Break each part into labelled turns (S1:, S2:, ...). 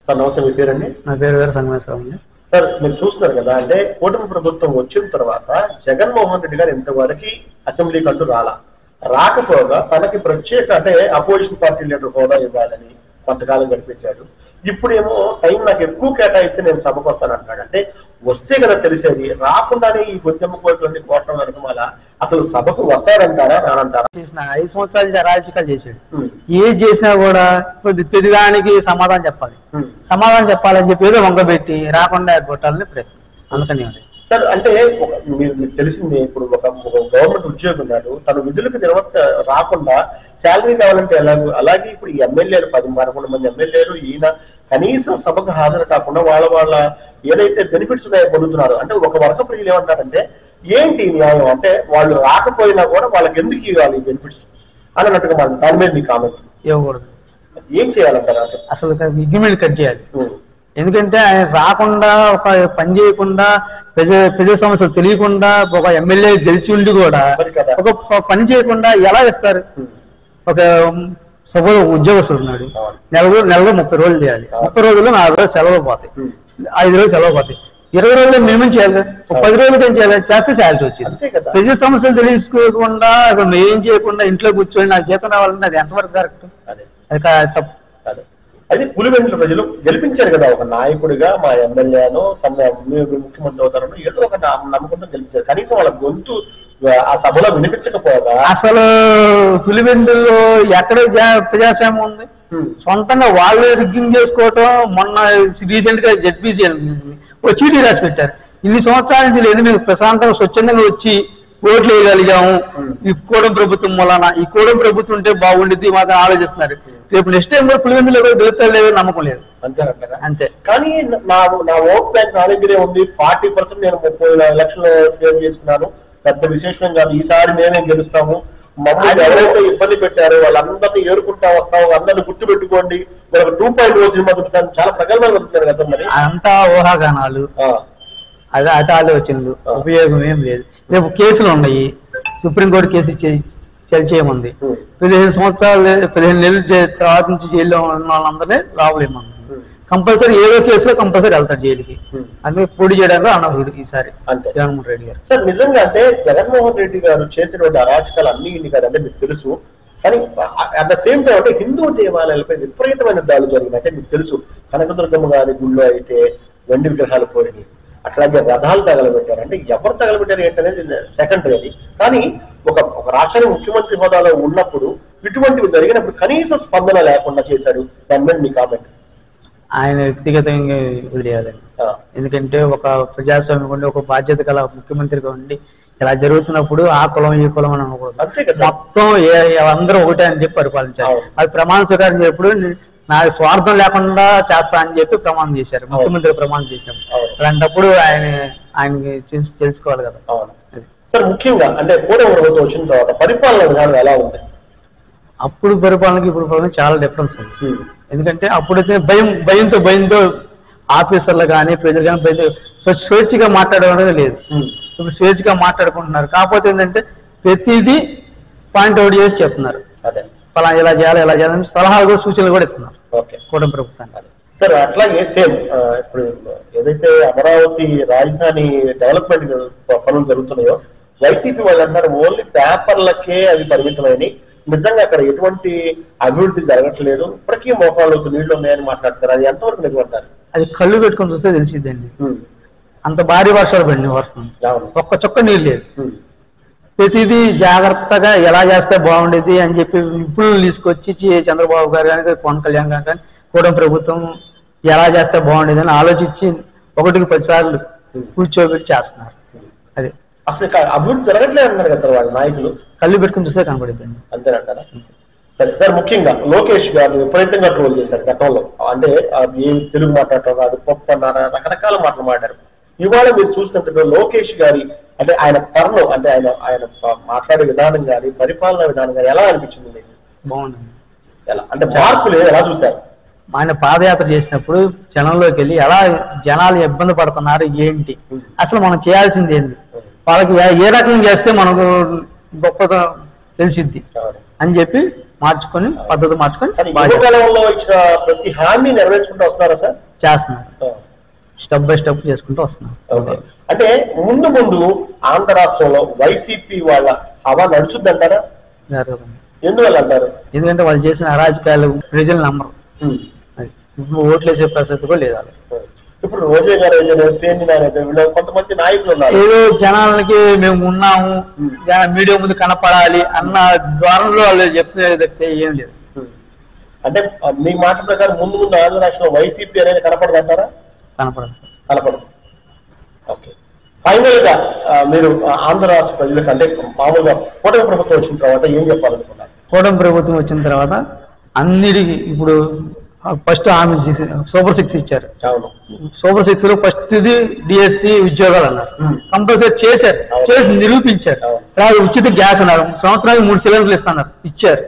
S1: Sir నమస్తే, మీ పేరండి?
S2: నా పేరు వేరు సంగమేశ్వరం అండి.
S1: సార్ మీరు చూస్తున్నారు కదా, అంటే కూటమి ప్రభుత్వం వచ్చిన తర్వాత జగన్మోహన్ రెడ్డి గారు ఇంతవరకు అసెంబ్లీకి అంటూ రాకపోగా తనకి ప్రత్యేక అంటే అపోజిషన్ పార్టీ లీడర్ హోదా ఇవ్వాలని కొంతకాలం గడిపేశాడు. ఇప్పుడేమో టైం నాకు ఎక్కువ కేటాయిస్తే నేను సభకు వస్తాను అంటున్నాడు. అంటే వస్తే కదా తెలిసేది, రాకుండానే ఈ గొంతెమ్మ కోట్లన్నీ కోటం వరకు మళ్ళా అసలు సభకు వస్తారంటారా రానంటారా?
S2: చేసిన 5 సంవత్సరాలు అరాజకాలు చేశాడు. ఏది చేసినా కూడా ప్రతిదానికి సమాధానం సమాధానం చెప్పాలని చెప్పి ఏదో వంగబెట్టి రాకుండా కొట్టాలని ప్రయత్నం. అందుకని
S1: సార్ అంటే మీకు తెలిసిందే, ఇప్పుడు ఒక గవర్నమెంట్ ఉద్యోగి ఉన్నాడు, తన విధులకు రాకుండా శాలరీ కావాలంటే ఎలాగో, అలాగే ఇప్పుడు ఈ ఎమ్మెల్యేలు 10-11 మంది ఎమ్మెల్యేలు ఈయన కనీసం సభకు హాజరు కాకుండా వాళ్ళ ఏదైతే బెనిఫిట్స్ ఉన్నాయో పొందుతున్నారు. అంటే ఒక వర్గ ప్రజలు ఏమంటారంటే ఏంటి న్యాయం, అంటే వాళ్ళు రాకపోయినా కూడా వాళ్ళకి ఎందుకు ఇవ్వాలి బెనిఫిట్స్ అని అన్నట్టుగా మనం దాని మీద మీ కామెంట్.
S2: ఇవ్వకూడదు,
S1: ఏం చేయాలంటారు? అంటే
S2: అసలు అగ్రిమెంట్ కట్ చేయాలి. ఎందుకంటే ఆయన రాకుండా ఒక పని చేయకుండా ప్రజా సమస్యలు తెలియకుండా ఒక ఎమ్మెల్యే గెలిచి ఉండి కూడా ఒక పని చేయకుండా ఎలా ఇస్తారు? ఒక సపోజ్ ఉద్యోగస్తుడు ఉన్నాడు, నెలలో 30 రోజులు చేయాలి. 30 రోజుల్లో 4 రోజులు సెలవు పోతాయి, 5 రోజులు సెలవు పోతాయి. 20 రోజులు మేమేం చేయాలి? 10 రోజులు ఏం చేయాలి? చేస్తే శాలరీ వచ్చింది. ప్రజా సమస్యలు తెలుసుకోకుండా ఏం చేయకుండా ఇంట్లో కూర్చొని నాకు జీతం రావాలంటే అది ఎంతవరకు కరెక్ట్? అది తప్పు.
S1: అది పులివెందుల ప్రజలు గెలిపించారు కదా ఒక నాయకుడిగా, మా ఎమ్మెల్యేను ముఖ్యమంత్రి అవుతారని ఏదో ఒక నమ్మకంతో గెలిపించారు. కనీసం వాళ్ళ గొంతు ఆ సభలో వినిపించకపోగా
S2: అసలు పులివెందుల్లో ఎక్కడ ప్రజాస్వామ్యం ఉంది? సొంతంగా వాళ్ళు రిగ్గింగ్ చేసుకోవటం. మొన్న రీసెంట్ గా జెడ్పీసీ చీటీ రాసి పెట్టారు. ఇన్ని సంవత్సరాల నుంచి లేదు, మేము ప్రశాంతంగా స్వచ్ఛందంగా వచ్చి ఓట్లు వేయగలిగాము ఈ కూటమి ప్రభుత్వం మూలన. ఈ కూటమి ప్రభుత్వం ఉంటే బాగుండేది మాత్రం ఆలోచిస్తున్నారు. రేపు నెక్స్ట్ టైం కూడా పులివెందులో గెలుస్తారు లేదు నమ్మకం లేదు. అంతే.
S1: కానీ నా ఓట్ బ్యాంక్ నా దగ్గరే ఉంది. 40% నేను 30 లక్షలు షేర్ చేసుకున్నాను. పెద్ద విశేషం కాదు. ఈసారి మేమే గెలుస్తాము. మమ్మల్ని ఎవరైతే ఇబ్బంది పెట్టారో వాళ్ళందరినీ ఏరుకుంటా వస్తాము, అందరినీ గుర్తు పెట్టుకోండి. 2.0 సినిమా చూపిస్తాను, చాలా ప్రగల్భంగా వస్తున్నారు కదా. మరి
S2: అంతా ఊహాగానాలు, అది ఆలోచనలు, ఉపయోగం ఏం లేదు. రేపు కేసులు ఉన్నాయి, సుప్రీంకోర్టు కేసు చేయమంది. 15 సంవత్సరాలు 15 నెలలు తర్వాత నుంచి జైల్లో ఉన్న వాళ్ళందరినీ రావలేమన్నా. కంపల్సరీ ఏదో కేసులో కంపల్సరీ వెళ్తారు జైలుకి. అందుకే పోటీ చేయడానికి అనర్హుడు ఈసారి జగన్మోహన్ రెడ్డి గారు.
S1: సార్ నిజంగా అంటే జగన్మోహన్ రెడ్డి గారు చేసినటువంటి అరాచకాలు అన్ని ఇన్ని కదంటే మీకు తెలుసు. కానీ అట్ ద సేమ్ టైం అంటే హిందూ దేవాలయాలపై విపరీతమైన దాడులు జరిగినాయి. అంటే మీకు తెలుసు, కనకదుర్గమ్మ గారి గుళ్ళో అయితే వెండి విగ్రహాలు పోయినాయి, అట్లాగే రథాలు తగలబెట్టారు. అంటే ఎవరు తగలబెట్టారు ఏంటనేది సెకండరీ అది. కానీ ఒక రాష్ట్రానికి ముఖ్యమంత్రి హోదాలో ఉన్నప్పుడు ఇటువంటివి జరిగినప్పుడు కనీస స్పందన లేకుండా చేశాడు. దాని మీద మీ కామెంట్?
S2: ఆయన వ్యక్తిగతంగా వదిలేయాలండి. ఎందుకంటే ఒక ప్రజాస్వామ్యం ఉండి ఒక బాధ్యత గల ముఖ్యమంత్రిగా ఉండి ఇలా జరుగుతున్నప్పుడు ఆ కులం ఈ కులం అని అనకూడదు. మొత్తం అందరూ ఒకటే అని చెప్పి పరిపాలించారు. అది ప్రమాణ స్వీకారం చేప్పుడు నాకు స్వార్థం లేకుండా చేస్తా అని చెప్పి ప్రమాణం చేశారు, ముఖ్యమంత్రి ప్రమాణం చేశారు. అలాంటప్పుడు ఆయనకి తెలుసుకోవాలి కదా.
S1: సార్ ముఖ్యంగా అంటే కూటమి ప్రభుత్వం వచ్చిన తర్వాత పరిపాలన విధానం ఎలా ఉంది?
S2: అప్పుడు పరిపాలనకి ఇప్పుడు పరిపాలన చాలా డిఫరెన్స్ ఉంది. ఎందుకంటే అప్పుడైతే భయంతో ఆఫీసర్లు కానీ ప్రజలు కానీ భయంతో స్వేచ్ఛగా మాట్లాడడం లేదు. ఇప్పుడు స్వేచ్ఛగా మాట్లాడుకుంటున్నారు. కాకపోతే ఏంటంటే ప్రతిదీ పాయింట్ అవుట్ చేసి చెప్తున్నారు, అలా ఇలా చేయాలని సలహాలు సూచనలు కూడా ఇస్తున్నారు కూటమి ప్రభుత్వానికి.
S1: సార్ అట్లాగే సేమ్ ఇప్పుడు ఏదైతే అమరావతి రాజధాని డెవలప్మెంట్ పనులు జరుగుతున్నాయో వైసీపీ వాళ్ళు అంటారు ఓన్లీ పేపర్లకే అవి పరిమితమైనవి, నిజంగా అక్కడ ఎటువంటి అభివృద్ధి జరగట్లేదు, ఇప్పటికీ మోకాళ్ళతో నీళ్లు ఉన్నాయని మాట్లాడతారు. అది ఎంతవరకు నిజమంటారు?
S2: అది కళ్ళు పెట్టుకొని చూస్తే తెలిసిద్దండి. అంత భారీ వర్షాలు పడినాయి, వర్షం ఒక్క చుక్క నీళ్ళు లేదు. ప్రతిదీ జాగ్రత్తగా ఎలా చేస్తే బాగుండేది అని చెప్పి నిపుణులు తీసుకొచ్చి చంద్రబాబు గారు కానీ పవన్ కళ్యాణ్ గారు కానీ కూటమి ప్రభుత్వం ఎలా చేస్తే బాగుండేది అని ఆలోచించి 1కి 10 సార్లు కూర్చోబెట్టి చేస్తున్నారు. అది
S1: అసలు అభివృద్ధి జరగట్లేదు అంటున్నారు కదా సార్ వాళ్ళ నాయకులు.
S2: కళ్ళు పెట్టుకుని చూస్తే కనబడిద్దండి.
S1: అంతేనంటారా? సరే సార్, ముఖ్యంగా లోకేష్ గారు విపరీతంగా ట్రోల్ చేశారు గతంలో. అంటే తెలుగు మాట్లాడటం కాదు, గొప్ప రకరకాల మాటలు మాట్లాడారు. ఇవాళ మీరు చూసినట్టు లోకేష్ గారి అంటే ఆయన టర్న్ అంటే ఆయన మాట్లాడే విధానం కానీ పరిపాలన విధానం కానీ ఎలా అనిపించింది మీకు?
S2: బాగుందండి.
S1: ఎలా అంటే మార్పులు ఎలా చూశారు?
S2: ఆయన పాదయాత్ర చేసినప్పుడు జనంలోకి వెళ్ళి ఎలా జనాలు ఇబ్బంది పడుతున్నారు ఏంటి, అసలు మనం చేయాల్సింది ఏంటి, వాళ్ళకి ఏ రకంగా చేస్తే మనకు గొప్ప తెలిసిద్ది అని చెప్పి మార్చుకొని పద్ధతి మార్చుకొని
S1: యువకాలంలో ఇచ్చిన ప్రతి హామీ నెరవేర్చుకుంటూ వస్తున్నారా సార్?
S2: చేస్తున్నారు, స్టెప్ బై స్టెప్ చేసుకుంటూ వస్తున్నారు.
S1: అంటే ముందు ముందు ఆంధ్ర రాష్ట్రంలో వైసీపీ వాళ్ళ హవా నడుచుద్దంటారా? ఎందువల్ల అంటారు?
S2: ఎందుకంటే వాళ్ళు చేసిన అరాజకాలు ప్రజలు నమ్మరు, ఇప్పుడు ఓట్లేసే పరిస్థితి కూడా లేదు.
S1: ఇప్పుడు రోజే గారు కొంతమంది నాయకులు ఉన్నారు,
S2: ఏదో జనాలకి మేము ఉన్నాము మీడియా ముందు కనపడాలి అన్న ద్వారంలో వాళ్ళు చెప్తే ఏం లేదు.
S1: అంటే మీ మాట ప్రకారం ముందు ముందు ఆంధ్ర రాష్ట్రంలో వైసీపీ అనేది కనపడదు అంటారా?
S2: కనపడదు,
S1: కనపడదు. ఓకే, ఫైనల్ గా మీరు ఆంధ్ర రాష్ట్ర ప్రజలకు అంటే మామూలుగా కూటమి ప్రభుత్వం వచ్చిన తర్వాత ఏం చెప్పాలనుకున్నారు?
S2: కూటమి ప్రభుత్వం వచ్చిన తర్వాత అన్నిటికీ ఇప్పుడు ఫస్ట్ హామీ సూపర్ 6 ఇచ్చారు. సూపర్ 6 లో ఫస్ట్ ఇది డిఎస్సి ఉద్యోగాలు అన్నారు, కంపల్సరీ చేశారు, చేసి నిరూపించారు. తర్వాత ఉచిత గ్యాస్ అన్నారు, సంవత్సరానికి 3 సిలిండర్లు ఇస్తున్నారు, ఇచ్చారు.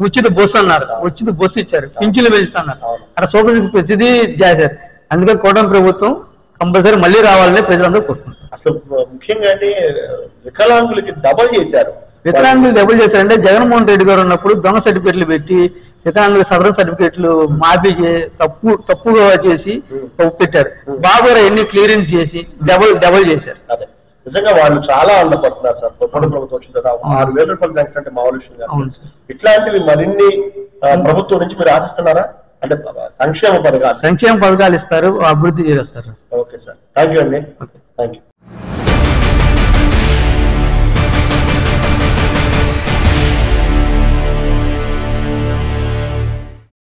S2: ఉచిత బస్సు అన్నారు, ఉచిత బస్సు ఇచ్చారు, పింఛన్లు పెంచుతున్నారు. అక్కడ సూపర్ 6 ప్రతిదీ చేశారు. అందుకని కూటమి ప్రభుత్వం కంపల్సరీ మళ్ళీ రావాలని ప్రజలందరూ కోరుకుంటారు.
S1: అసలు ముఖ్యంగా అంటే వికలాంగులకి డబుల్ చేశారు.
S2: వికలాంగులు డబుల్ చేశారంటే జగన్మోహన్ రెడ్డి గారు ఉన్నప్పుడు దొంగ సర్టిఫికెట్లు పెట్టి వికలాంగుల సదరన్ సర్టిఫికెట్లు మాఫీ తప్పుగా చేసి పెట్టారు. బాబు ఎన్ని క్లియరెన్స్ చేసి డబుల్ చేశారు.
S1: నిజంగా వాళ్ళు చాలా ఆనందపడుతున్నారు సార్. కూటమి ప్రభుత్వం వచ్చిన తర్వాత 6,000 రూపాయలు బ్యాంక్ అంటే మామూలు విషయం కాదు. ఇట్లాంటివి మరిన్ని ప్రభుత్వం నుంచి మీరు ఆశిస్తున్నారా? అంటే సంక్షేమ పథకాలు
S2: ఇస్తారు, అభివృద్ధి చేస్తారు.
S1: ఓకే సార్, థ్యాంక్ యూ అండి. Thank you.